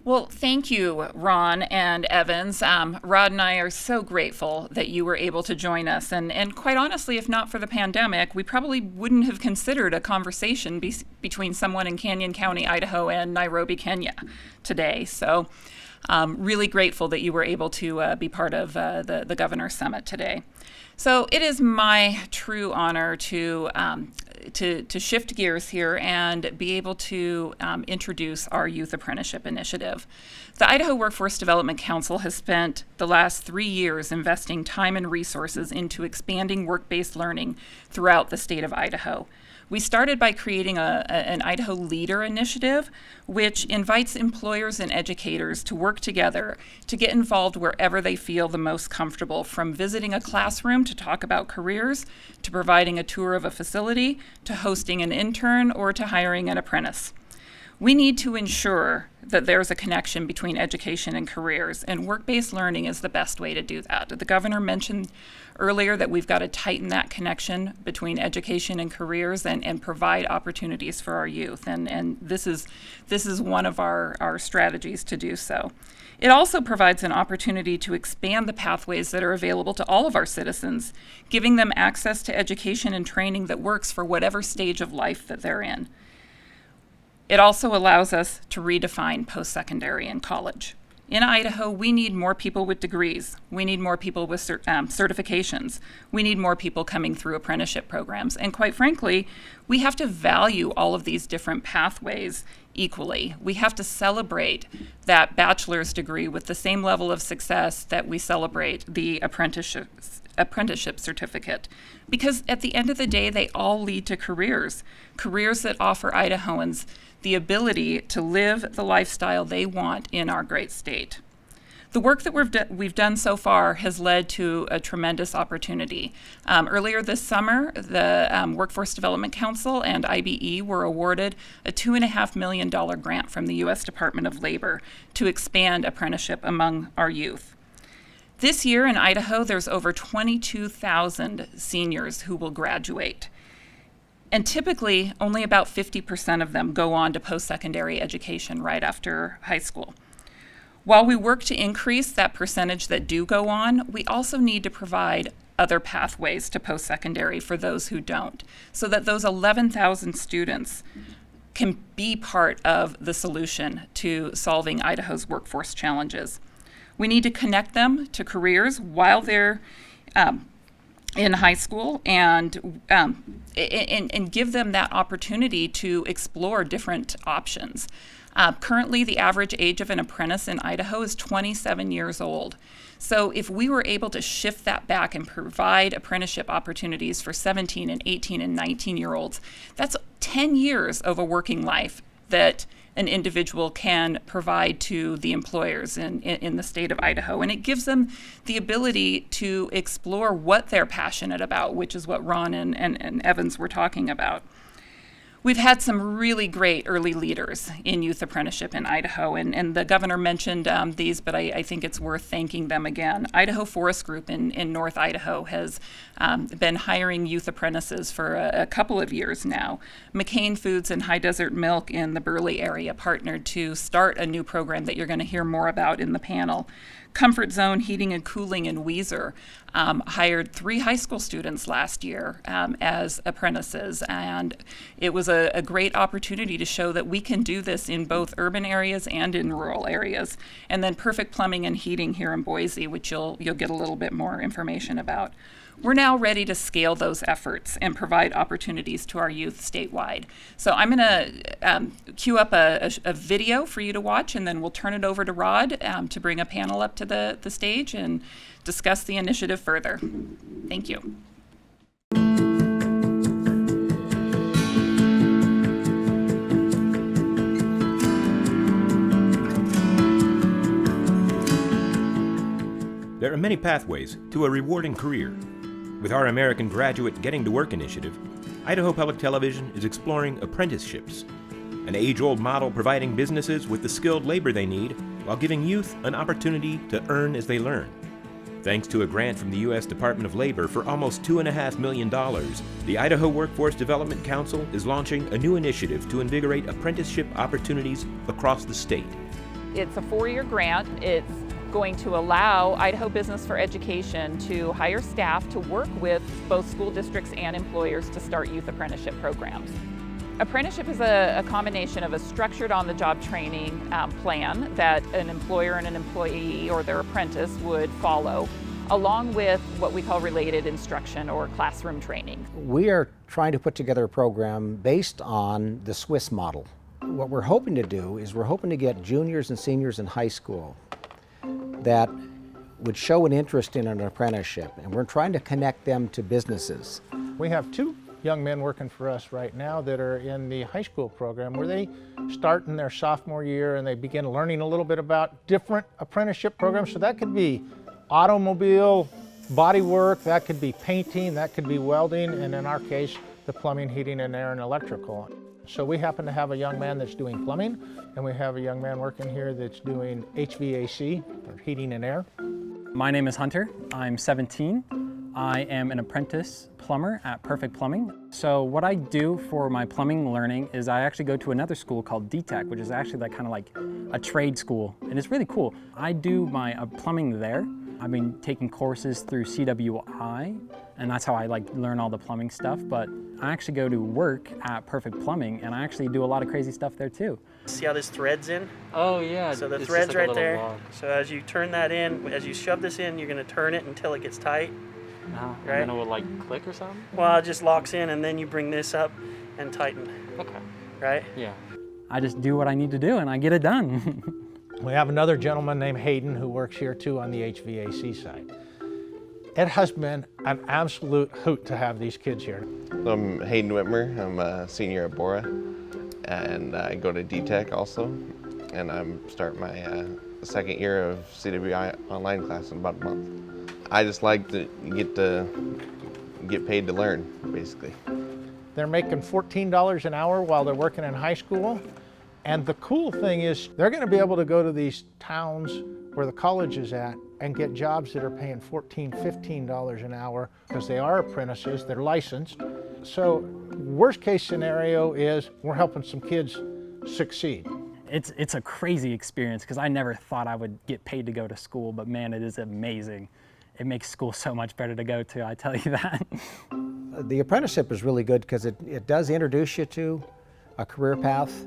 Well, thank you, Ron and Evans. Rod and I are so grateful that you were able to join us. And quite honestly, if not for the pandemic, we probably wouldn't have considered a conversation between someone in Canyon County, Idaho, and Nairobi, Kenya today. So really grateful that you were able to be part of the Governor's Summit today. So it is my true honor to shift gears here and be able to introduce our Youth Apprenticeship Initiative. The Idaho Workforce Development Council has spent the last 3 years investing time and resources into expanding work-based learning throughout the state of Idaho. We started by creating an Idaho Leader Initiative, which invites employers and educators to work together to get involved wherever they feel the most comfortable, from visiting a classroom to talk about careers, to providing a tour of a facility, to hosting an intern, or to hiring an apprentice. We need to ensure that there's a connection between education and careers, and work-based learning is the best way to do that. The governor mentioned earlier that we've got to tighten that connection between education and careers and provide opportunities for our youth, and this is one of our strategies to do so. It also provides an opportunity to expand the pathways that are available to all of our citizens, giving them access to education and training that works for whatever stage of life that they're in. It also allows us to redefine post-secondary and college. In Idaho, we need more people with degrees. We need more people with certifications. We need more people coming through apprenticeship programs. And quite frankly, we have to value all of these different pathways equally. We have to celebrate that bachelor's degree with the same level of success that we celebrate the apprenticeship certificate. Because at the end of the day, they all lead to careers that offer Idahoans the ability to live the lifestyle they want in our great state. The work that we've done so far has led to a tremendous opportunity. Earlier this summer, the Workforce Development Council and IBE were awarded a $2.5 million grant from the U.S. Department of Labor to expand apprenticeship among our youth. This year in Idaho, there's over 22,000 seniors who will graduate. And typically, only about 50% of them go on to post-secondary education right after high school. While we work to increase that percentage that do go on, we also need to provide other pathways to post-secondary for those who don't, so that those 11,000 students can be part of the solution to solving Idaho's workforce challenges. We need to connect them to careers while they're in high school and give them that opportunity to explore different options. Currently, the average age of an apprentice in Idaho is 27 years old. So if we were able to shift that back and provide apprenticeship opportunities for 17 and 18 and 19-year-olds, that's 10 years of a working life that an individual can provide to the employers in the state of Idaho. And it gives them the ability to explore what they're passionate about, which is what Ron and Evans were talking about. We've had some really great early leaders in youth apprenticeship in Idaho, and the governor mentioned these, but I think it's worth thanking them again. Idaho Forest Group in North Idaho has been hiring youth apprentices for a couple of years now. McCain Foods and High Desert Milk in the Burley area partnered to start a new program that you're going to hear more about in the panel. Comfort Zone Heating and Cooling in Weiser hired 3 high school students last year as apprentices, and it was a great opportunity to show that we can do this in both urban areas and in rural areas. And then Perfect Plumbing and Heating here in Boise, which you'll get a little bit more information about. We're now ready to scale those efforts and provide opportunities to our youth statewide. So I'm going to queue up a video for you to watch, and then we'll turn it over to Rod to bring a panel up to the stage and discuss the initiative further. Thank you. There are many pathways to a rewarding career. With our American Graduate Getting to Work initiative, Idaho Public Television is exploring apprenticeships, an age-old model providing businesses with the skilled labor they need while giving youth an opportunity to earn as they learn. Thanks to a grant from the U.S. Department of Labor for almost $2.5 million, the Idaho Workforce Development Council is launching a new initiative to invigorate apprenticeship opportunities across the state. It's a 4-year grant. It's going to allow Idaho Business for Education to hire staff to work with both school districts and employers to start youth apprenticeship programs. Apprenticeship is a combination of a structured on-the-job training plan that an employer and an employee or their apprentice would follow, along with what we call related instruction or classroom training. We are trying to put together a program based on the Swiss model. What we're hoping to do is we're hoping to get juniors and seniors in high school that would show an interest in an apprenticeship, and we're trying to connect them to businesses. We have 2 young men working for us right now that are in the high school program where they start in their sophomore year and they begin learning a little bit about different apprenticeship programs. So that could be automobile, body work, that could be painting, that could be welding, and in our case, the plumbing, heating, and air and electrical. So we happen to have a young man that's doing plumbing, and we have a young man working here that's doing HVAC, or heating and air. My name is Hunter. I'm 17. I am an apprentice plumber at Perfect Plumbing. So what I do for my plumbing learning is I actually go to another school called DTech, which is actually kind of like a trade school, and it's really cool. I do my plumbing there. I've been taking courses through CWI, and that's how I learn all the plumbing stuff, but I actually go to work at Perfect Plumbing, and I actually do a lot of crazy stuff there too. See how this thread's in? Oh yeah. So the it's thread's just like a right little there. log. So as you turn that in, as you shove this in, you're going to turn it until it gets tight. Uh-huh. Right. And then it will click or something? Well, it just locks in, and then you bring this up and tighten, Okay. right? Yeah. I just do what I need to do and I get it done. We have another gentleman named Hayden who works here too on the HVAC side. It has been an absolute hoot to have these kids here. I'm Hayden Whitmer. I'm a senior at Bora, and I go to DTech also, and I'm starting my second year of CWI online class in about a month. I just like to get paid to learn, basically. They're making $14 an hour while they're working in high school. And the cool thing is they're going to be able to go to these towns where the college is at and get jobs that are paying $14, $15 an hour because they are apprentices, they're licensed. So worst case scenario is we're helping some kids succeed. It's a crazy experience because I never thought I would get paid to go to school, but man, it is amazing. It makes school so much better to go to, I tell you that. The apprenticeship is really good because it does introduce you to a career path,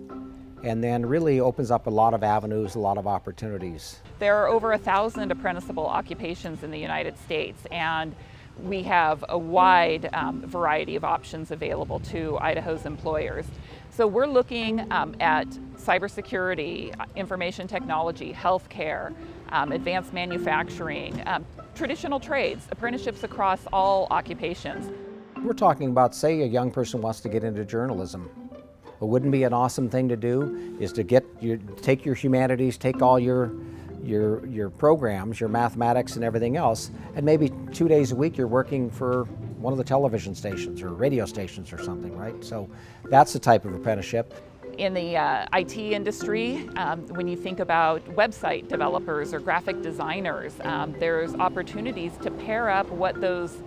and then really opens up a lot of avenues, a lot of opportunities. There are over 1,000 apprenticeable occupations in the United States, and we have a wide variety of options available to Idaho's employers. So we're looking at cybersecurity, information technology, healthcare, advanced manufacturing, traditional trades, apprenticeships across all occupations. We're talking about, say, a young person wants to get into journalism. But wouldn't it be an awesome thing to do is to take your humanities, take all your programs, your mathematics and everything else, and maybe 2 days a week you're working for one of the television stations or radio stations or something, right? So that's the type of apprenticeship. In the IT industry, when you think about website developers or graphic designers, there's opportunities to pair up what those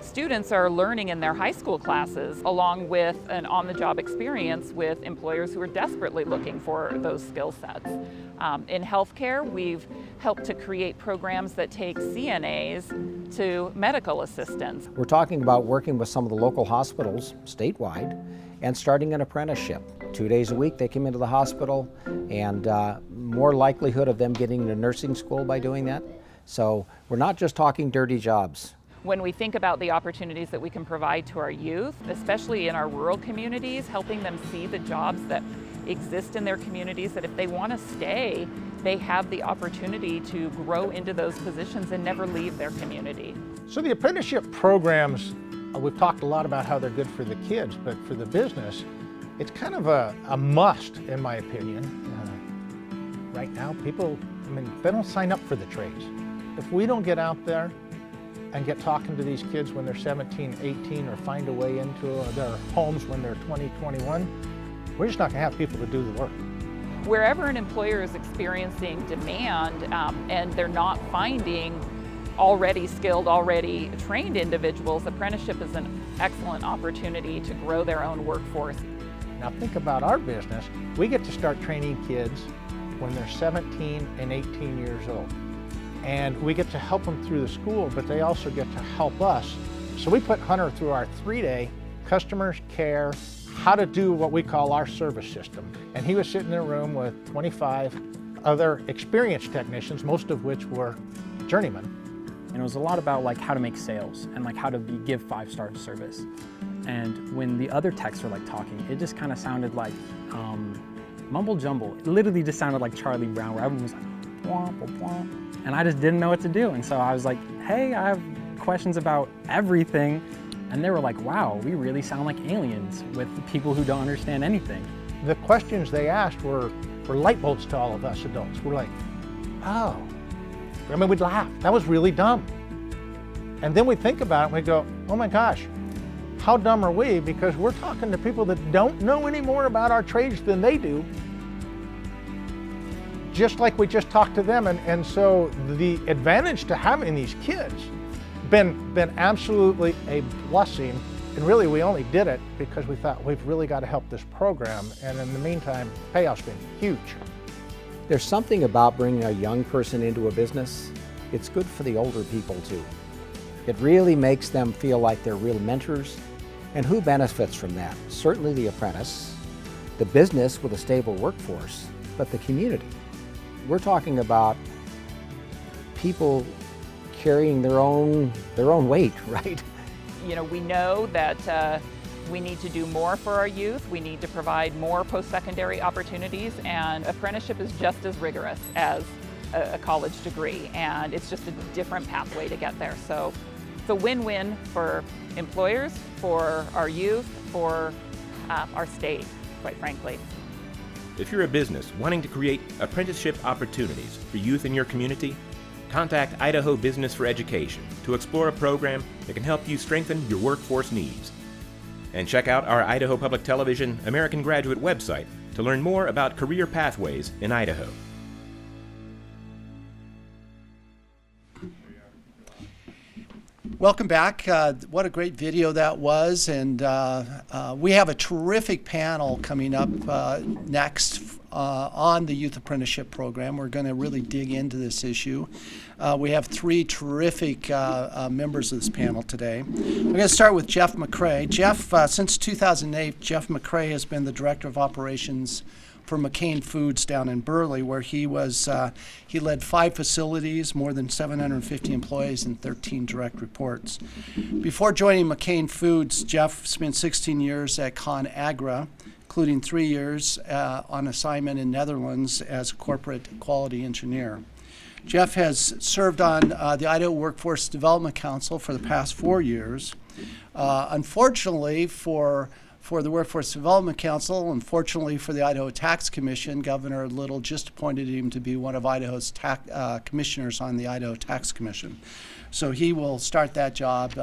students are learning in their high school classes along with an on-the-job experience with employers who are desperately looking for those skill sets. In healthcare, we've helped to create programs that take CNAs to medical assistants. We're talking about working with some of the local hospitals statewide and starting an apprenticeship. 2 days a week they come into the hospital, and more likelihood of them getting into nursing school by doing that. So we're not just talking dirty jobs. When we think about the opportunities that we can provide to our youth, especially in our rural communities, helping them see the jobs that exist in their communities, that if they want to stay, they have the opportunity to grow into those positions and never leave their community. So the apprenticeship programs, we've talked a lot about how they're good for the kids, but for the business, it's kind of a must, in my opinion. Right now, people, they don't sign up for the trades. If we don't get out there and get talking to these kids when they're 17, 18, or find a way into their homes when they're 20, 21, we're just not going to have people to do the work. Wherever an employer is experiencing demand and they're not finding already skilled, already trained individuals, apprenticeship is an excellent opportunity to grow their own workforce. Now think about our business. We get to start training kids when they're 17 and 18 years old. And we get to help them through the school, but they also get to help us. So we put Hunter through our 3-day customers care, how to do what we call our service system. And he was sitting in a room with 25 other experienced technicians, most of which were journeymen. And it was a lot about like how to make sales and like how to give 5-star service. And when the other techs were like talking, it just kind of sounded like mumble jumble. It literally just sounded like Charlie Brown, where everyone was like, womp, womp, womp. And I just didn't know what to do. And so I was like, hey, I have questions about everything. And they were like, wow, we really sound like aliens with people who don't understand anything. The questions they asked were light bulbs to all of us adults. We're like, oh. I mean, we'd laugh. That was really dumb. And then we think about it and we go, oh my gosh, how dumb are we? Because we're talking to people that don't know any more about our trades than they do, just like we just talked to them. And so the advantage to having these kids been absolutely a blessing. And really, we only did it because we thought we've really got to help this program. And in the meantime, payoff's been huge. There's something about bringing a young person into a business. It's good for the older people too. It really makes them feel like they're real mentors. And who benefits from that? Certainly the apprentice, the business with a stable workforce, but the community. We're talking about people carrying their own weight, right? You know, we know that we need to do more for our youth. We need to provide more post-secondary opportunities, and apprenticeship is just as rigorous as a college degree, and it's just a different pathway to get there. So it's a win-win for employers, for our youth, for our state, quite frankly. If you're a business wanting to create apprenticeship opportunities for youth in your community, contact Idaho Business for Education to explore a program that can help you strengthen your workforce needs. And check out our Idaho Public Television American Graduate website to learn more about career pathways in Idaho. Welcome back. What a great video that was, and we have a terrific panel coming up next on the Youth Apprenticeship Program. We're going to really dig into this issue. We have 3 terrific members of this panel today. We're going to start with Jeff McCray. Jeff, since 2008, Jeff McCray has been the Director of Operations for McCain Foods down in Burley, where he led 5 facilities, more than 750 employees, and 13 direct reports. Before joining McCain Foods, Jeff spent 16 years at ConAgra, including 3 years on assignment in Netherlands as a corporate quality engineer. Jeff has served on the Idaho Workforce Development Council for the past 4 years. Unfortunately for the Workforce Development Council, unfortunately for the Idaho Tax Commission, Governor Little just appointed him to be one of Idaho's commissioners on the Idaho Tax Commission. So he will start that job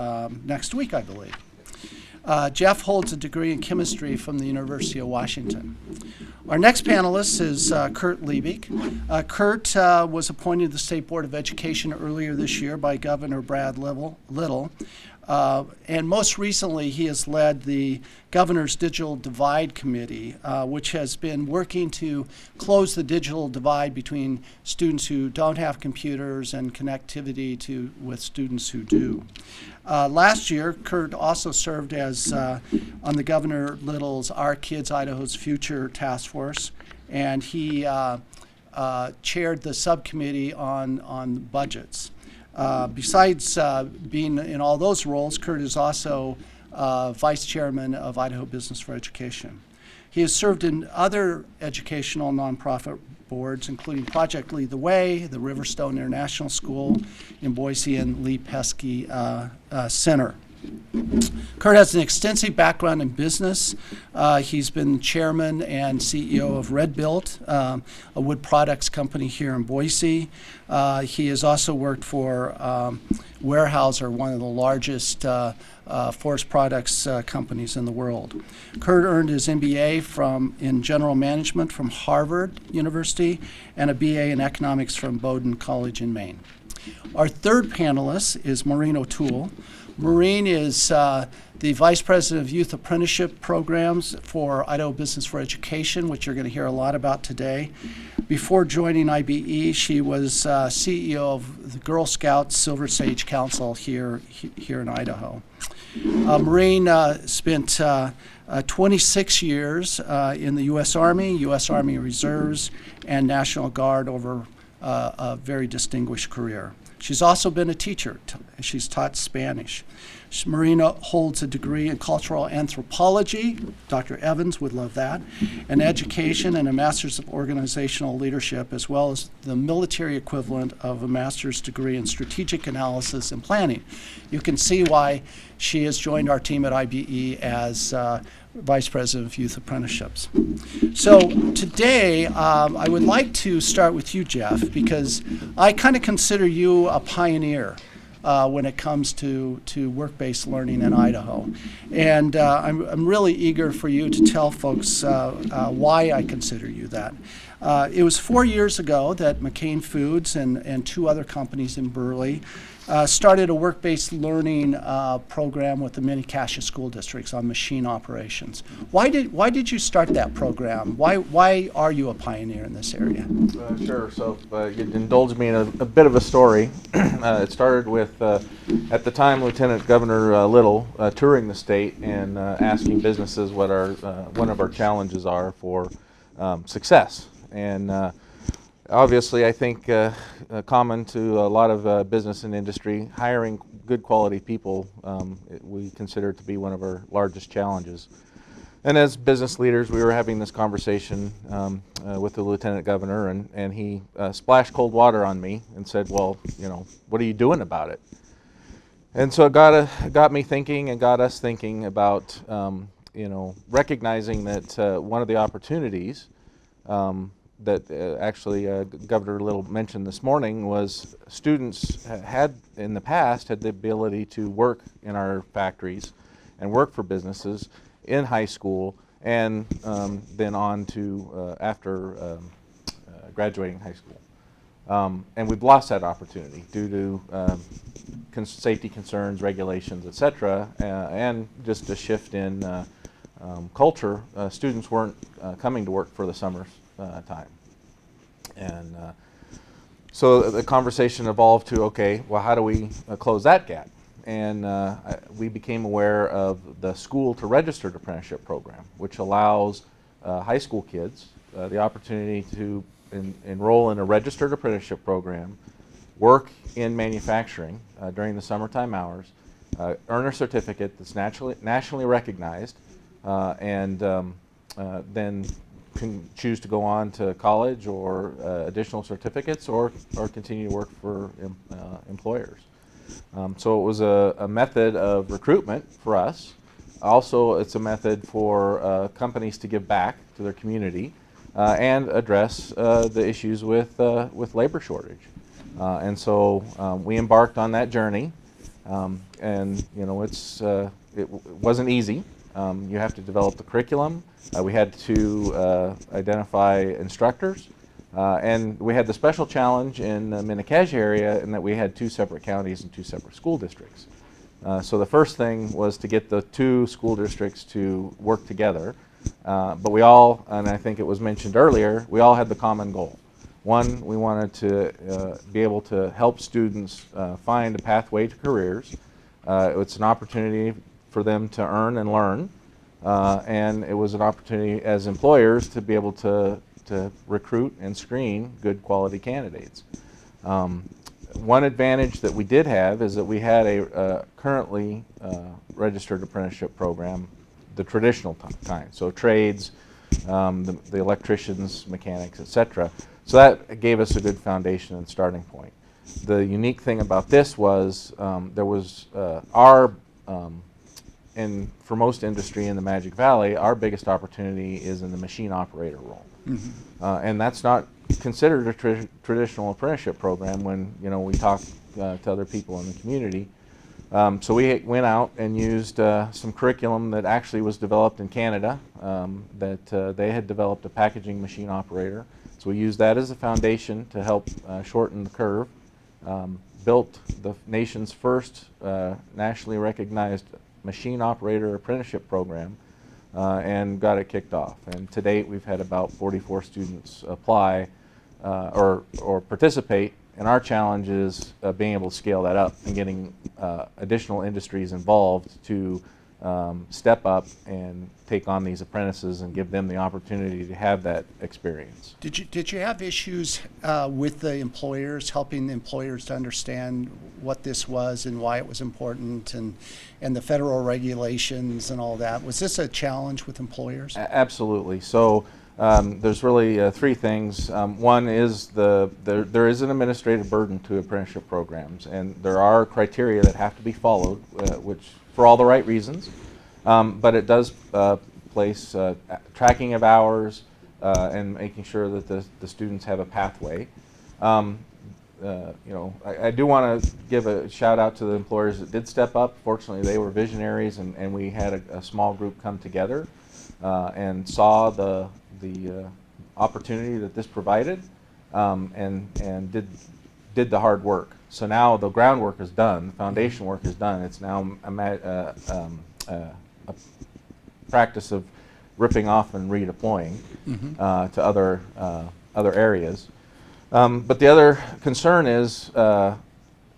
next week, I believe. Jeff holds a degree in chemistry from the University of Washington. Our next panelist is Kurt Liebig. Kurt was appointed to the State Board of Education earlier this year by Governor Brad Little. And most recently, he has led the Governor's Digital Divide Committee, which has been working to close the digital divide between students who don't have computers and connectivity with students who do. Last year, Kurt also served as on the Governor Little's Our Kids, Idaho's Future Task Force, and he chaired the subcommittee on budgets. Besides being in all those roles, Kurt is also Vice Chairman of Idaho Business for Education. He has served in other educational nonprofit boards, including Project Lead the Way, the Riverstone International School in Boise, and Lee Pesky Center. Kurt has an extensive background in business. He's been chairman and CEO of Red Built, a wood products company here in Boise. He has also worked for Weyerhaeuser, one of the largest forest products companies in the world. Kurt earned his MBA in general management from Harvard University and a BA in economics from Bowdoin College in Maine. Our third panelist is Maureen O'Toole. Maureen is the Vice President of Youth Apprenticeship Programs for Idaho Business for Education, which you're going to hear a lot about today. Before joining IBE, she was CEO of the Girl Scouts Silver Sage Council here in Idaho. Maureen spent 26 years in the U.S. Army, U.S. Army Reserves, and National Guard over a very distinguished career. She's also been a teacher. She's taught Spanish. Marina holds a degree in cultural anthropology. Dr. Evans would love that. And education and a master's of organizational leadership, as well as the military equivalent of a master's degree in strategic analysis and planning. You can see why she has joined our team at IBE as Vice President of Youth Apprenticeships. So today, I would like to start with you, Jeff, because I kind of consider you a pioneer when it comes to work-based learning in Idaho. And I'm really eager for you to tell folks why I consider you that. It was 4 years ago that McCain Foods and two other companies in Burley started a work-based learning program with the Mini-Cassia school districts on machine operations. Why did you start that program? Why are you a pioneer in this area? Sure. So you indulge me in a bit of a story. It started with, at the time, Lieutenant Governor Little touring the state and asking businesses what one of our challenges are for success. And obviously, I think common to a lot of business and industry, hiring good quality people, we consider it to be one of our largest challenges. And as business leaders, we were having this conversation with the Lieutenant Governor, and he splashed cold water on me and said, well, you know, what are you doing about it? And so it got me thinking and got us thinking about, you know, recognizing that one of the opportunities that actually Governor Little mentioned this morning was students had in the past had the ability to work in our factories and work for businesses in high school and then on to after graduating high school. And we've lost that opportunity due to safety concerns, regulations, etc., and just a shift in culture. Students weren't coming to work for the summer time. And so the conversation evolved to, okay, well, how do we close that gap? And we became aware of the School to Registered Apprenticeship program, which allows high school kids the opportunity to enroll in a registered apprenticeship program, work in manufacturing during the summertime hours, earn a certificate that's nationally recognized, and then can choose to go on to college or additional certificates or continue to work for employers. So it was a method of recruitment for us. Also, it's a method for companies to give back to their community and address the issues with labor shortage. And so we embarked on that journey, and you know it wasn't easy. You have to develop the curriculum. We had to identify instructors, and we had the special challenge in the Mini-Cassia area in that we had two separate counties and two separate school districts. So the first thing was to get the two school districts to work together, but we all, and I think it was mentioned earlier, we all had the common goal. One, we wanted to be able to help students find a pathway to careers. It's an opportunity for them to earn and learn, and it was an opportunity as employers to be able to recruit and screen good quality candidates. One advantage that we did have is that we had a currently registered apprenticeship program, the traditional kind, so trades, the electricians, mechanics, etc. So that gave us a good foundation and starting point. The unique thing about this was there was and for most industry in the Magic Valley, our biggest opportunity is in the machine operator role. Mm-hmm. And that's not considered a traditional apprenticeship program when we talk to other people in the community. So we went out and used some curriculum that actually was developed in Canada, that they had developed a packaging machine operator. So we used that as a foundation to help shorten the curve, built the nation's first nationally recognized machine operator apprenticeship program, and got it kicked off. And to date, we've had about 44 students apply or participate. And our challenge is being able to scale that up and getting additional industries involved to step up and take on these apprentices and give them the opportunity to have that experience. Did you have issues with the employers, helping the employers to understand what this was and why it was important, and the federal regulations and all that? Was this a challenge with employers? Absolutely. So there's really three things. One is there is an administrative burden to apprenticeship programs, and there are criteria that have to be followed, which for all the right reasons. But it does place tracking of hours and making sure that the students have a pathway. I do want to give a shout out to the employers that did step up. Fortunately, they were visionaries, and we had a small group come together and saw the opportunity that this provided, and did the hard work. So now the groundwork is done, the foundation work is done. It's now a practice of ripping off and redeploying to other areas. But the other concern is the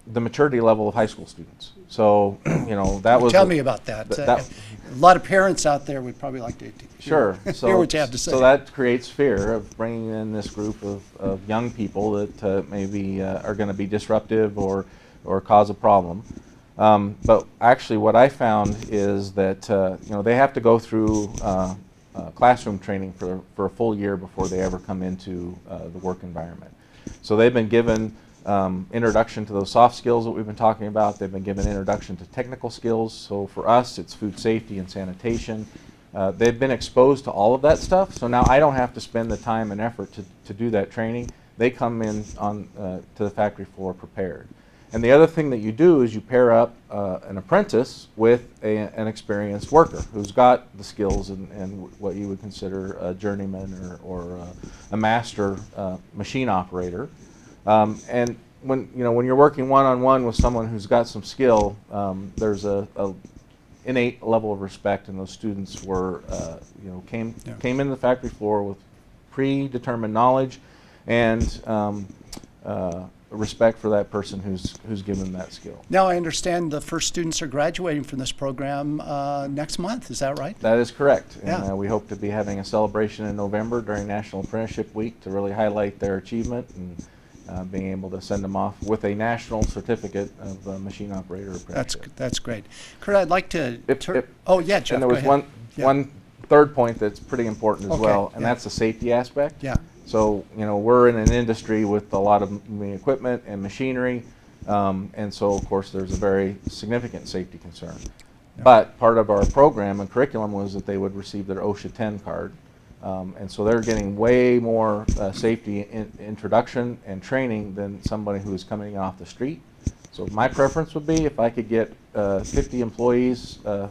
maturity level of high school students. So, that was... Tell me about that. A lot of parents out there would probably like to Sure. hear what you have to say. So that creates fear of bringing in this group of young people that maybe are going to be disruptive or cause a problem. But actually what I found is that they have to go through classroom training for a full year before they ever come into the work environment. So they've been given introduction to those soft skills that we've been talking about. They've been given introduction to technical skills. So for us, it's food safety and sanitation. They've been exposed to all of that stuff. So now I don't have to spend the time and effort to do that training. They come in to the factory floor prepared. And the other thing that you do is you pair up an apprentice with an experienced worker who's got the skills and what you would consider a journeyman or a master machine operator. And when you're working one-on-one with someone who's got some skill, there's a innate level of respect, and those students were came in the factory floor with predetermined knowledge and respect for that person who's given that skill. Now I understand the first students are graduating from this program next month. Is that right? That is correct. Yeah. And we hope to be having a celebration in November during National Apprenticeship Week to really highlight their achievement and being able to send them off with a national certificate of machine operator apprenticeship. That's great. Kurt, I'd like to... Oh yeah, Jeff, and there was go ahead. one third point that's pretty important as Okay, well, and yeah. that's the safety aspect. Yeah. So, we're in an industry with a lot of moving equipment and machinery, and so, of course, there's a very significant safety concern. Yeah. But part of our program and curriculum was that they would receive their OSHA 10 card, and so they're getting way more safety introduction and training than somebody who is coming off the street. So my preference would be if I could get 50 employees to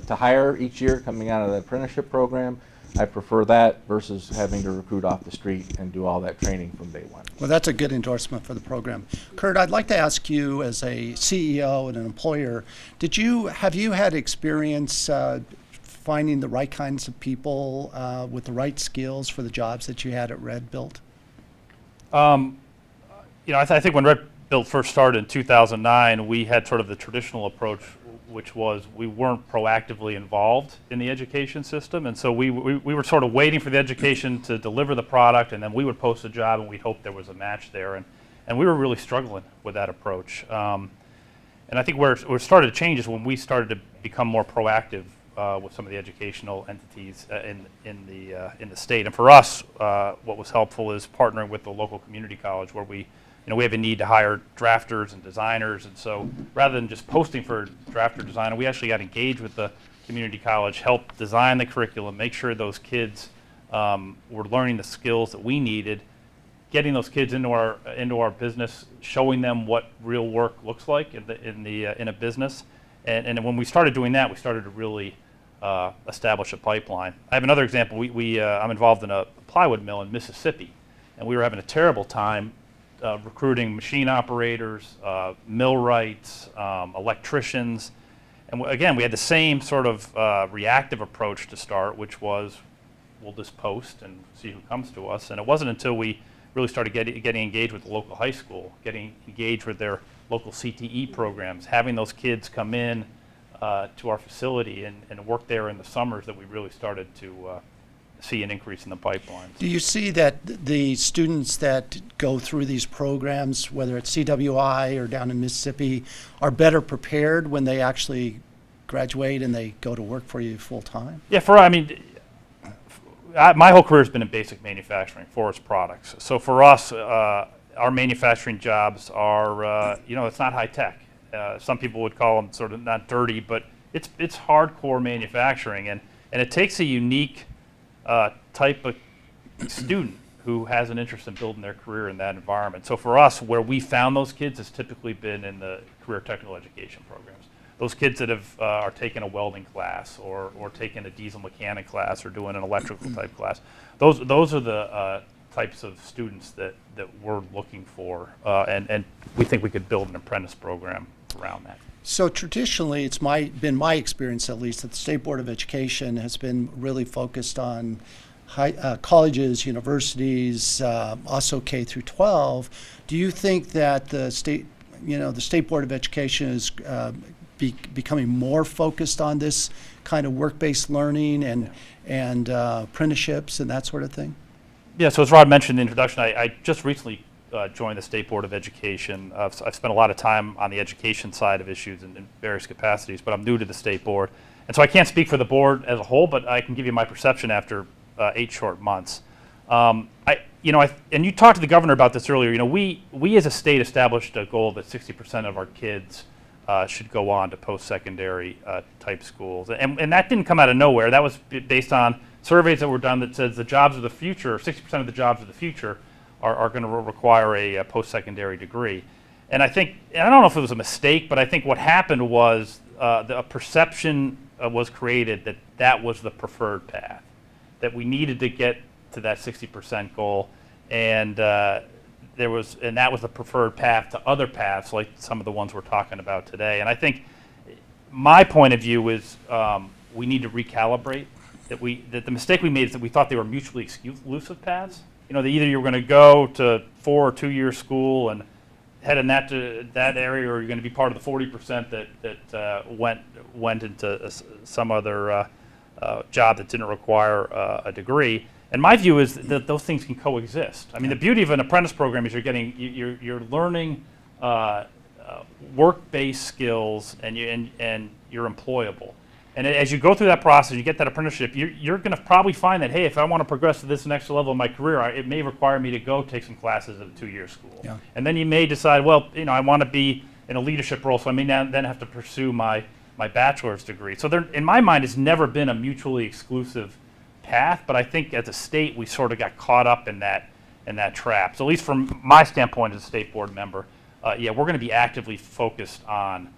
hire each year coming out of the apprenticeship program. I prefer that versus having to recruit off the street and do all that training from day one. Well, that's a good endorsement for the program. Kurt, I'd like to ask you, as a CEO and an employer, have you had experience finding the right kinds of people with the right skills for the jobs that you had at Red Built? I think when Red Built first started in 2009, we had sort of the traditional approach, which was we weren't proactively involved in the education system, and so we were sort of waiting for the education to deliver the product, and then we would post a job and we'd hope there was a match there, and we were really struggling with that approach. And I think where it started to change is when we started to become more proactive with some of the educational entities in the state. And for us, what was helpful is partnering with the local community college, where we have a need to hire drafters and designers, and so rather than just posting for a drafter designer, we actually got engaged with the community college, helped design the curriculum, make sure those kids were learning the skills that we needed, getting those kids into our business, showing them what real work looks like in a business, and when we started doing that, we started to really establish a pipeline. I have another example. I'm involved in a plywood mill in Mississippi, and we were having a terrible time recruiting machine operators, millwrights, electricians. And again, we had the same sort of reactive approach to start, which was we'll just post and see who comes to us. And it wasn't until we really started getting engaged with the local high school, getting engaged with their local CTE programs, having those kids come in to our facility and work there in the summers, that we really started to see an increase in the pipelines. Do you see that the students that go through these programs, whether it's CWI or down in Mississippi, are better prepared when they actually graduate and they go to work for you full time? Yeah, my whole career has been in basic manufacturing, forest products. So for us, our manufacturing jobs are, it's not high tech. Some people would call them sort of not dirty, but it's hardcore manufacturing, and it takes a unique type of student who has an interest in building their career in that environment. So for us, where we found those kids has typically been in the career technical education programs. Those kids that are taking a welding class or taking a diesel mechanic class or doing an electrical type class, those are the types of students that we're looking for, and we think we could build an apprentice program around that. So traditionally, it's been my experience, at least, that the State Board of Education has been really focused on colleges, universities, also K through 12. Do you think that the State Board of Education is becoming more focused on this kind of work-based learning and apprenticeships and that sort of thing? Yeah, so as Rod mentioned in the introduction, I just recently joined the State Board of Education. I've spent a lot of time on the education side of issues in various capacities, but I'm new to the State Board. And so I can't speak for the board as a whole, but I can give you my perception after 8 short months. And you talked to the governor about this earlier. We as a state established a goal that 60% of our kids should go on to post-secondary type schools. And that didn't come out of nowhere. That was based on surveys that were done that says the jobs of the future, 60% of the jobs of the future are going to require a post-secondary degree. And I don't know if it was a mistake, but I think what happened was a perception was created that was the preferred path, that we needed to get to that 60% goal, and that was the preferred path to other paths like some of the ones we're talking about today. And I think my point of view is we need to recalibrate. That the mistake we made is that we thought they were mutually exclusive paths. That either you were going to go to 4 or 2-year school and head in that area, or you're going to be part of the 40% that went into some other job that didn't require a degree. And my view is that those things can coexist. I mean, the beauty of an apprentice program is you're learning work-based skills, and you're employable. And as you go through that process, you get that apprenticeship, you're going to probably find that, hey, if I want to progress to this next level of my career, it may require me to go take some classes at a 2-year school. Yeah. And then you may decide, well, I want to be in a leadership role, so I may then have to pursue my bachelor's degree. So there, in my mind, it's never been a mutually exclusive path, but I think as a state, we sort of got caught up in that trap. So at least from my standpoint as a state board member, we're going to be actively focused on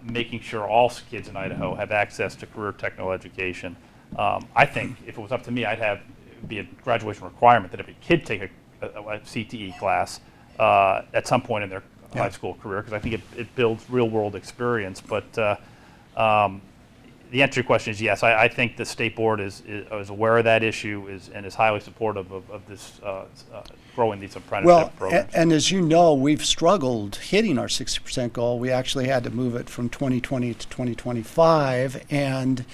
making sure all kids in Idaho have access to career technical education. I think if it was up to me, it'd be a graduation requirement that every kid take a CTE class at some point in their high school career, because I think it builds real-world experience. But the answer to your question is yes. I think the state board is aware of that issue and is highly supportive of this growing these apprenticeship programs. And as you know, we've struggled hitting our 60% goal. We actually had to move it from 2020 to 2025, and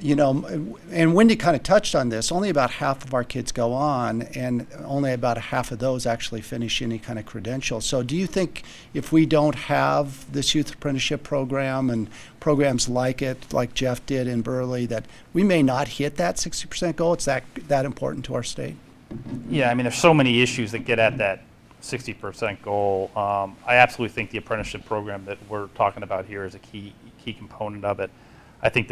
Wendy kind of touched on this. Only about half of our kids go on, and only about half of those actually finish any kind of credential. So do you think if we don't have this youth apprenticeship program and programs like it, like Jeff did in Burley, that we may not hit that 60% goal? It's that important to our state? Yeah, I mean, there's so many issues that get at that 60% goal. I absolutely think the apprenticeship program that we're talking about here is a key component of it. I think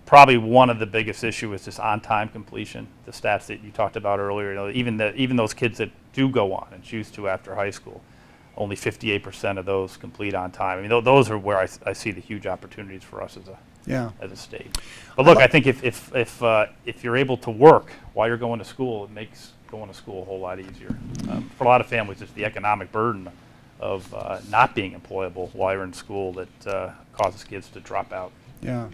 probably one of the biggest issues is just on-time completion. The stats that you talked about earlier, even those kids that do go on and choose to after high school, only 58% of those complete on time. I mean, those are where I see the huge opportunities for us as a state. But look, I think if you're able to work while you're going to school, it makes going to school a whole lot easier. For a lot of families, it's the economic burden of not being employable while you're in school that causes kids to drop out. Yeah.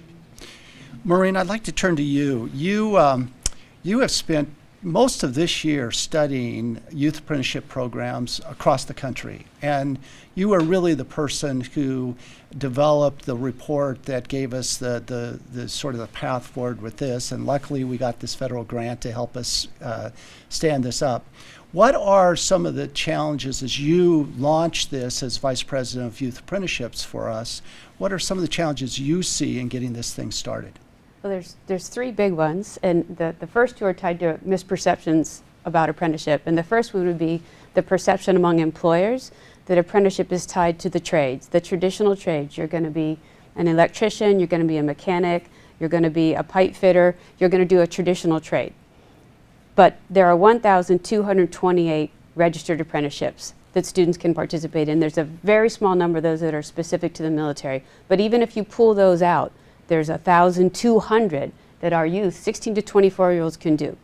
Maureen, I'd like to turn to you. You have spent most of this year studying youth apprenticeship programs across the country. And you were really the person who developed the report that gave us the sort of the path forward with this. And luckily we got this federal grant to help us stand this up. What are some of the challenges as you launch this as Vice President of Youth Apprenticeships for us? What are some of the challenges you see in getting this thing started? Well, there's three big ones, and the first two are tied to misperceptions about apprenticeship. And the first one would be the perception among employers that apprenticeship is tied to the trades, the traditional trades. You're going to be an electrician, you're going to be a mechanic, you're going to be a pipe fitter, you're going to do a traditional trade. But there are 1,228 registered apprenticeships that students can participate in. There's a very small number of those that are specific to the military. But even if you pull those out, there's 1,200 that our youth, 16 to 24-year-olds, can do.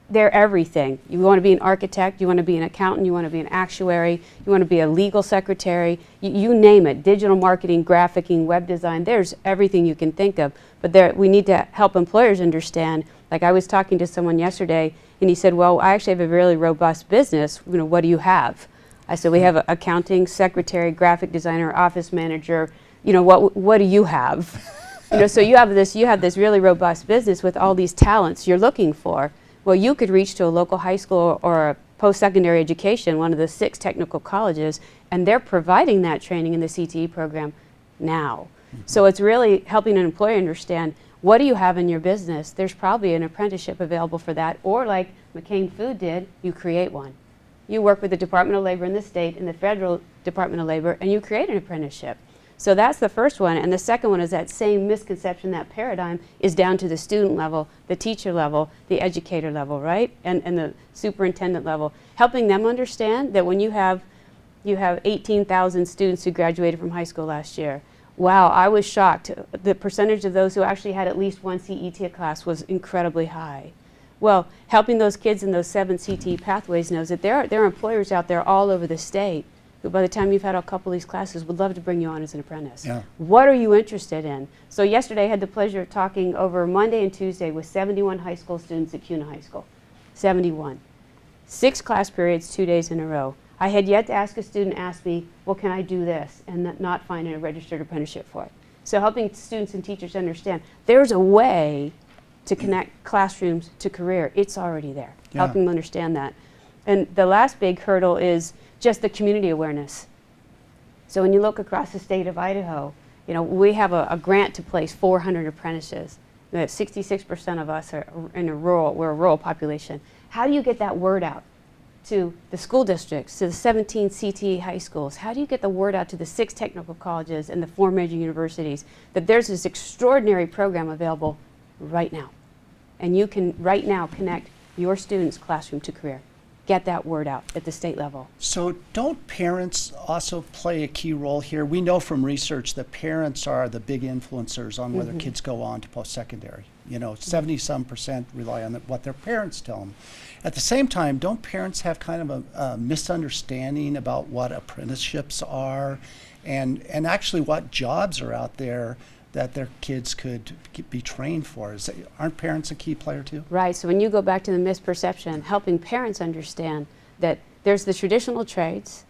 They're everything. You want to be an architect, you want to be an accountant, you want to be an actuary, you want to be a legal secretary, you name it, digital marketing, graphicing, web design, there's everything you can think of. But we need to help employers understand. Like I was talking to someone yesterday and he said, well, I actually have a really robust business, what do you have? I said, we have an accounting, secretary, graphic designer, office manager, what do you have? So you have this really robust business with all these talents you're looking for. Well, you could reach to a local high school or a post-secondary education, one of the 6 technical colleges, and they're providing that training in the CTE program now. So it's really helping an employer understand, what do you have in your business? There's probably an apprenticeship available for that, or like McCain Food did, you create one. You work with the Department of Labor in the state and the federal Department of Labor, and you create an apprenticeship. So that's the first one. And the second one is that same misconception, that paradigm is down to the student level, the teacher level, the educator level, right? And the superintendent level, helping them understand that when you have 18,000 students who graduated from high school last year. Wow, I was shocked. The percentage of those who actually had at least one CET class was incredibly high. Well, helping those kids in those 7 CTE pathways knows that there are employers out there all over the state who by the time you've had a couple of these classes would love to bring you on as an apprentice. Yeah. What are you interested in? So yesterday I had the pleasure of talking over Monday and Tuesday with 71 high school students at CUNA High School. 71. 6 class periods, 2 days in a row. I had yet to ask a student ask me, well, can I do this? And not find a registered apprenticeship for it. So helping students and teachers understand there's a way to connect classrooms to career. It's already there. Yeah. Helping them understand that. And the last big hurdle is just the community awareness. So when you look across the state of Idaho, we have a grant to place 400 apprentices. 66% of us are we're a rural population. How do you get that word out to the school districts, to the 17 CTE high schools? How do you get the word out to the 6 technical colleges and the 4 major universities that there's this extraordinary program available right now? And you can right now connect your students' classroom to career. Get that word out at the state level. So don't parents also play a key role here? We know from research that parents are the big influencers on whether kids go on to post-secondary. 70-some% rely on what their parents tell them. At the same time, don't parents have kind of a misunderstanding about what apprenticeships are and actually what jobs are out there that their kids could be trained for? Aren't parents a key player too? Right, so when you go back to the misperception, helping parents understand that there's the traditional trades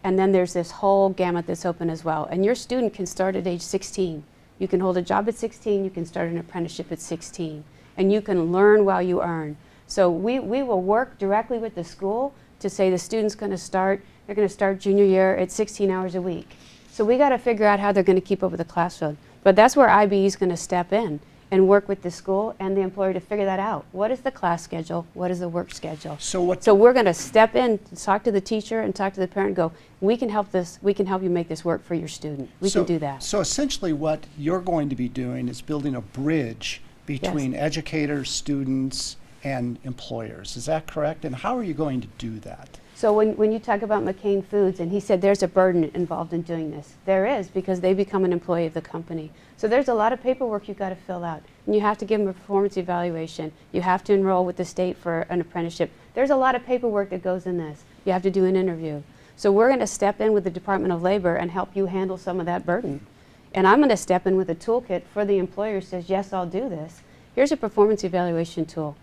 and then there's this whole gamut that's open as well. And your student can start at age 16. You can hold a job at 16, you can start an apprenticeship at 16, and you can learn while you earn. So we will work directly with the school to say the student's going to start, they're going to start junior year at 16 hours a week. So we got to figure out how they're going to keep up with the classroom. But that's where IBE is going to step in and work with the school and the employer to figure that out. What is the class schedule? What is the work schedule? So we're going to step in, talk to the teacher and talk to the parent and go, we can help you make this work for your student. We can do that. So essentially what you're going to be doing is building a bridge between educators, students, and employers. Is that correct? And how are you going to do that? So when you talk about McCain Foods, and he said there's a burden involved in doing this. There is, because they become an employee of the company. So there's a lot of paperwork you've got to fill out. And you have to give them a performance evaluation. You have to enroll with the state for an apprenticeship. There's a lot of paperwork that goes in this. You have to do an interview. So we're going to step in with the Department of Labor and help you handle some of that burden. And I'm going to step in with a toolkit for the employer who says, yes, I'll do this. Here's a performance evaluation tool.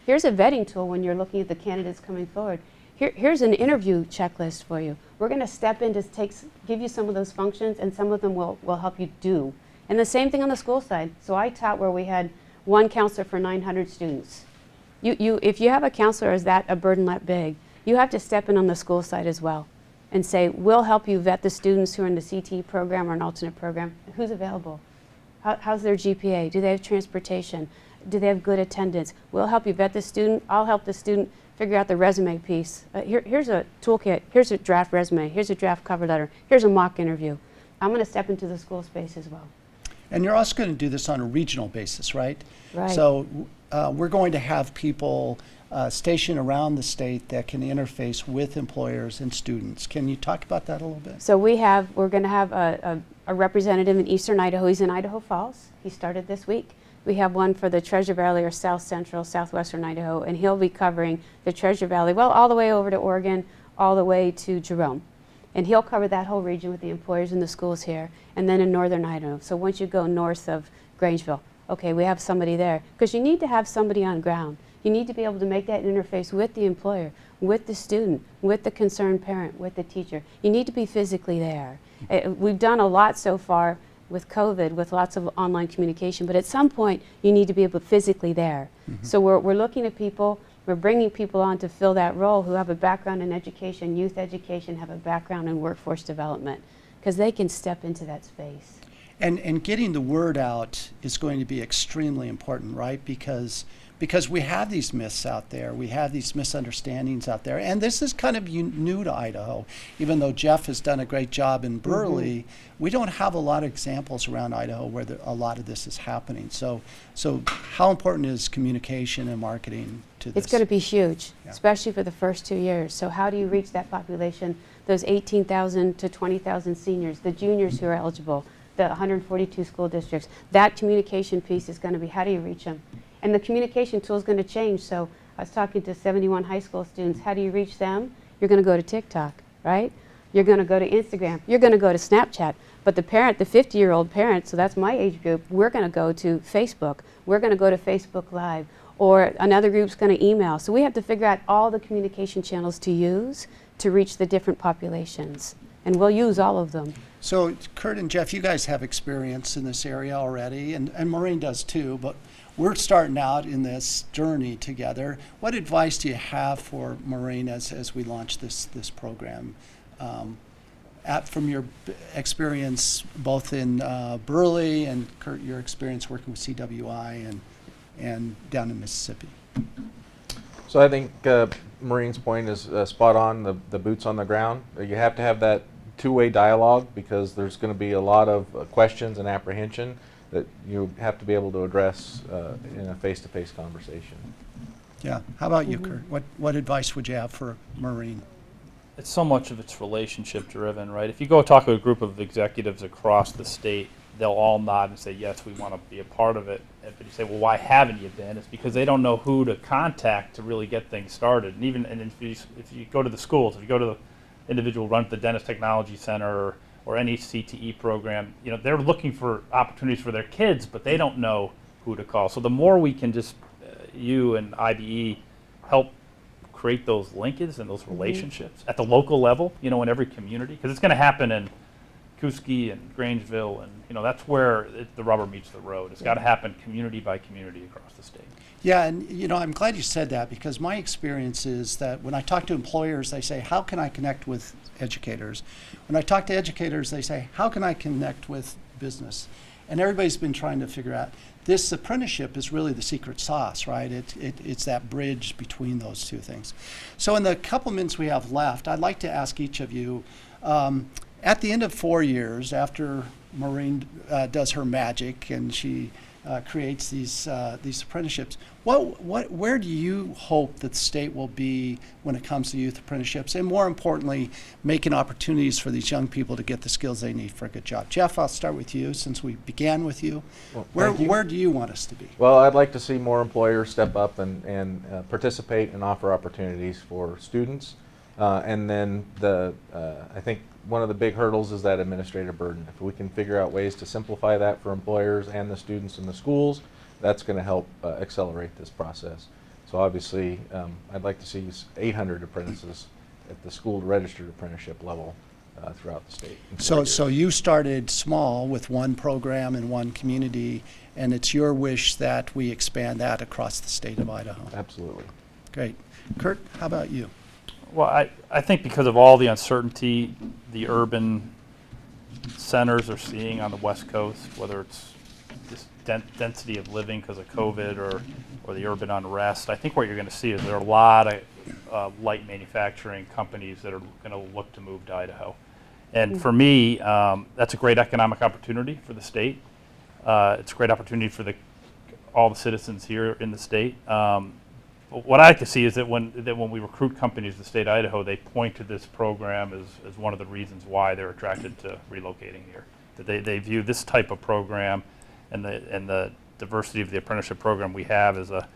Here's a vetting tool when you're looking at the candidates coming forward. Here's an interview checklist for you. We're going to step in to give you some of those functions, and some of them will help you do. And the same thing on the school side. So I taught where we had one counselor for 900 students. If you have a counselor as a burden that big, you have to step in on the school side as well and say, we'll help you vet the students who are in the CTE program or an alternate program. Who's available? How's their GPA? Do they have transportation? Do they have good attendance? We'll help you vet the student. I'll help the student figure out the resume piece. Here's a toolkit. Here's a draft resume. Here's a draft cover letter. Here's a mock interview. I'm going to step into the school space as well. And you're also going to do this on a regional basis, right? Right. So we're going to have people stationed around the state that can interface with employers and students. Can you talk about that a little bit? So we're going to have a representative in Eastern Idaho. He's in Idaho Falls. He started this week. We have one for the Treasure Valley or South Central, Southwestern Idaho, and he'll be covering the Treasure Valley, well, all the way over to Oregon, all the way to Jerome. And he'll cover that whole region with the employers and the schools here, and then in Northern Idaho. So once you go north of Grangeville, okay, we have somebody there. Because you need to have somebody on ground. You need to be able to make that interface with the employer, with the student, with the concerned parent, with the teacher. You need to be physically there. We've done a lot so far with COVID, with lots of online communication, but at some point you need to be able to physically there. So we're looking at people, we're bringing people on to fill that role who have a background in education, youth education, have a background in workforce development, because they can step into that space. And getting the word out is going to be extremely important, right? Because we have these myths out there, we have these misunderstandings out there, and this is kind of new to Idaho. Even though Jeff has done a great job in Burley, we don't have a lot of examples around Idaho where a lot of this is happening. So how important is communication and marketing to this? It's going to be huge, especially for the first 2 years. So how do you reach that population, those 18,000 to 20,000 seniors, the juniors who are eligible, the 142 school districts? That communication piece is going to be, how do you reach them? And the communication tool is going to change. So I was talking to 71 high school students. How do you reach them? You're going to go to TikTok, right? You're going to go to Instagram. You're going to go to Snapchat. But the parent, the 50-year-old parent, so that's my age group, we're going to go to Facebook. We're going to go to Facebook Live. Or another group's going to email. So we have to figure out all the communication channels to use to reach the different populations. And we'll use all of them. So Kurt and Jeff, you guys have experience in this area already, and Maureen does too, but we're starting out in this journey together. What advice do you have for Maureen as we launch this program? From your experience both in Burley, and Kurt, your experience working with CWI and down in Mississippi. So I think Maureen's point is spot on, the boots on the ground. You have to have that two-way dialogue because there's going to be a lot of questions and apprehension that you have to be able to address in a face-to-face conversation. Yeah. How about you, Kurt? What advice would you have for Maureen? It's so much of it's relationship driven, right? If you go talk to a group of executives across the state, they'll all nod and say, yes, we want to be a part of it. But you say, well, why haven't you been? It's because they don't know who to contact to really get things started. And if you go to the schools, if you go to the individual run at the Dentist Technology Center or any CTE program, they're looking for opportunities for their kids, but they don't know who to call. So the more we can just, you and IBE, help create those linkages and those relationships at the local level, in every community, because it's going to happen in Koosky and Grangeville, and that's where the rubber meets the road. It's got to happen community by community across the state. Yeah, and I'm glad you said that, because my experience is that when I talk to employers, they say, how can I connect with educators? When I talk to educators, they say, how can I connect with business? And everybody's been trying to figure out, this apprenticeship is really the secret sauce, right? It's that bridge between those two things. So in the couple minutes we have left, I'd like to ask each of you, at the end of 4 years, after Maureen does her magic and she creates these apprenticeships, where do you hope that the state will be when it comes to youth apprenticeships, and more importantly, making opportunities for these young people to get the skills they need for a good job? Jeff, I'll start with you since we began with you. Well, where do you want us to be? Well, I'd like to see more employers step up and participate and offer opportunities for students. And then I think one of the big hurdles is that administrative burden. If we can figure out ways to simplify that for employers and the students in the schools, that's going to help accelerate this process. So obviously, I'd like to see 800 apprentices at the school registered apprenticeship level throughout the state. in 4 years. So you started small with one program in one community, and it's your wish that we expand that across the state of Idaho. Absolutely. Great. Kurt, how about you? Well, I think because of all the uncertainty the urban centers are seeing on the West Coast, whether it's this density of living because of COVID or the urban unrest, I think what you're going to see is there are a lot of light manufacturing companies that are going to look to move to Idaho. And for me, that's a great economic opportunity for the state. It's a great opportunity for all the citizens here in the state. What I like to see is that when we recruit companies to the state of Idaho, they point to this program as one of the reasons why they're attracted to relocating here. That they view this type of program and the diversity of the apprenticeship program we have as that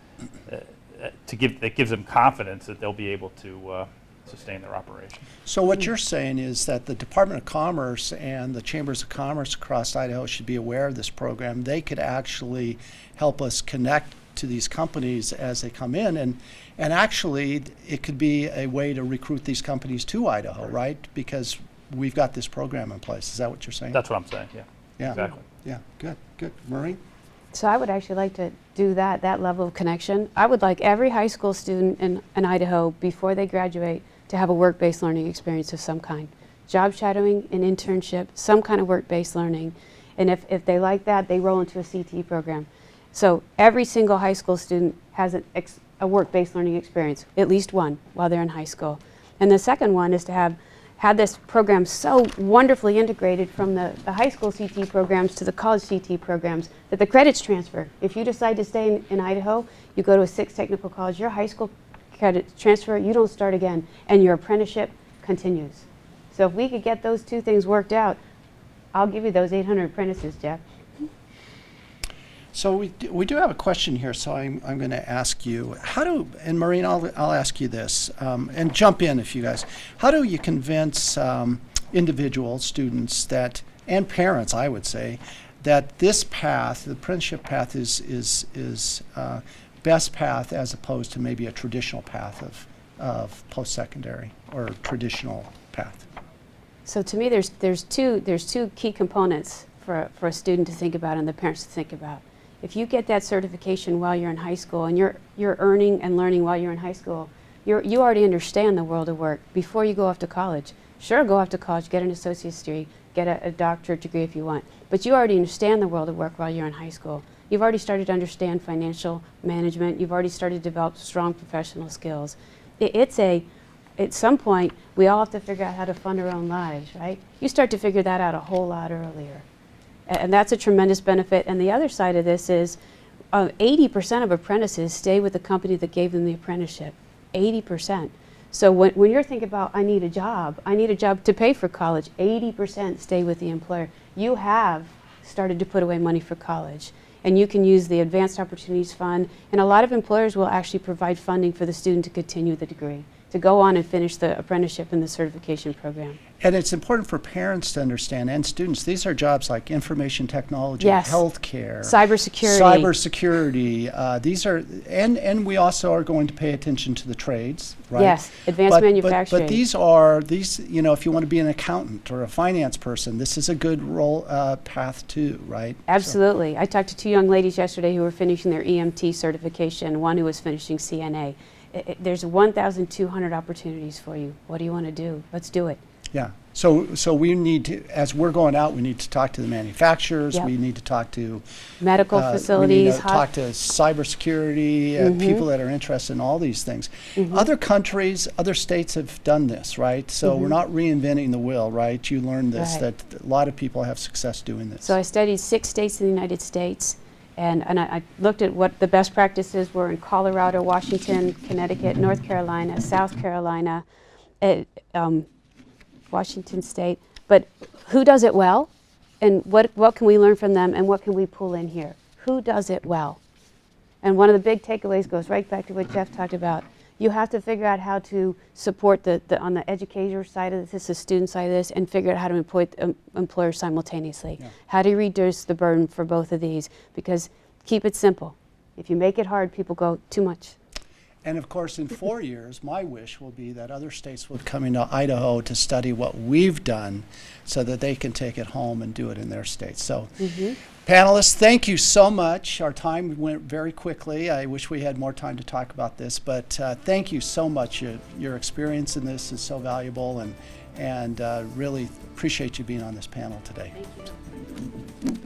gives them confidence that they'll be able to sustain their operation. So what you're saying is that the Department of Commerce and the Chambers of Commerce across Idaho should be aware of this program. They could actually help us connect to these companies as they come in, and actually it could be a way to recruit these companies to Idaho, right? Because we've got this program in place. Is that what you're saying? That's what I'm saying, yeah. Yeah. Exactly. Yeah, good. Maureen? So I would actually like to do that level of connection. I would like every high school student in Idaho, before they graduate, to have a work-based learning experience of some kind. Job shadowing, an internship, some kind of work-based learning. And if they like that, they roll into a CTE program. So every single high school student has a work-based learning experience, at least one, while they're in high school. And the second one is to have this program so wonderfully integrated from the high school CTE programs to the college CTE programs that the credits transfer. If you decide to stay in Idaho, you go to a 6 technical college, your high school credits transfer, you don't start again, and your apprenticeship continues. So if we could get those two things worked out, I'll give you those 800 apprentices, Jeff. So we do have a question here, so I'm going to ask you, and Maureen, I'll ask you this, and jump in if you guys, how do you convince individuals, students, and parents, I would say, that this path, the apprenticeship path, is best path as opposed to maybe a traditional path of post-secondary or traditional path? So to me, there's two key components for a student to think about and the parents to think about. If you get that certification while you're in high school and you're earning and learning while you're in high school, you already understand the world of work before you go off to college. Sure, go off to college, get an associate's degree, get a doctorate degree if you want, but you already understand the world of work while you're in high school. You've already started to understand financial management. You've already started to develop strong professional skills. At some point, we all have to figure out how to fund our own lives, right? You start to figure that out a whole lot earlier. And that's a tremendous benefit. And the other side of this is 80% of apprentices stay with the company that gave them the apprenticeship. 80%. So when you're thinking about, I need a job to pay for college, 80% stay with the employer. You have started to put away money for college. And you can use the Advanced Opportunities Fund. And a lot of employers will actually provide funding for the student to continue the degree, to go on and finish the apprenticeship and the certification program. And it's important for parents to understand, and students, these are jobs like information technology, Yes. healthcare, Cybersecurity. These are, and we also are going to pay attention to the trades, right? Yes, advanced manufacturing. But these, you know, if you want to be an accountant or a finance person, this is a good path too, right? Absolutely. I talked to 2 young ladies yesterday who were finishing their EMT certification, one who was finishing CNA. There's 1,200 opportunities for you. What do you want to do? Let's do it. Yeah. So we need to, as we're going out, we need to talk to the manufacturers. Yep. We need to talk to Medical facilities. We need to talk to cybersecurity, people that are interested in all these things. Other countries, other states have done this, right? So we're not reinventing the wheel, right? You learned this, Right. that a lot of people have success doing this. So I studied 6 states in the United States, and I looked at what the best practices were in Colorado, Washington, Connecticut, North Carolina, South Carolina, Washington State. But who does it well? And what can we learn from them, and what can we pull in here? Who does it well? And one of the big takeaways goes right back to what Jeff talked about. You have to figure out how to support on the educator side of this, the student side of this, and figure out how to employ employers simultaneously. Yeah. How do you reduce the burden for both of these? Because keep it simple. If you make it hard, people go, too much. And of course, in 4 years, my wish will be that other states would come into Idaho to study what we've done so that they can take it home and do it in their states. So, panelists, thank you so much. Our time went very quickly. I wish we had more time to talk about this, but thank you so much. Your experience in this is so valuable, and really appreciate you being on this panel today. Thank you.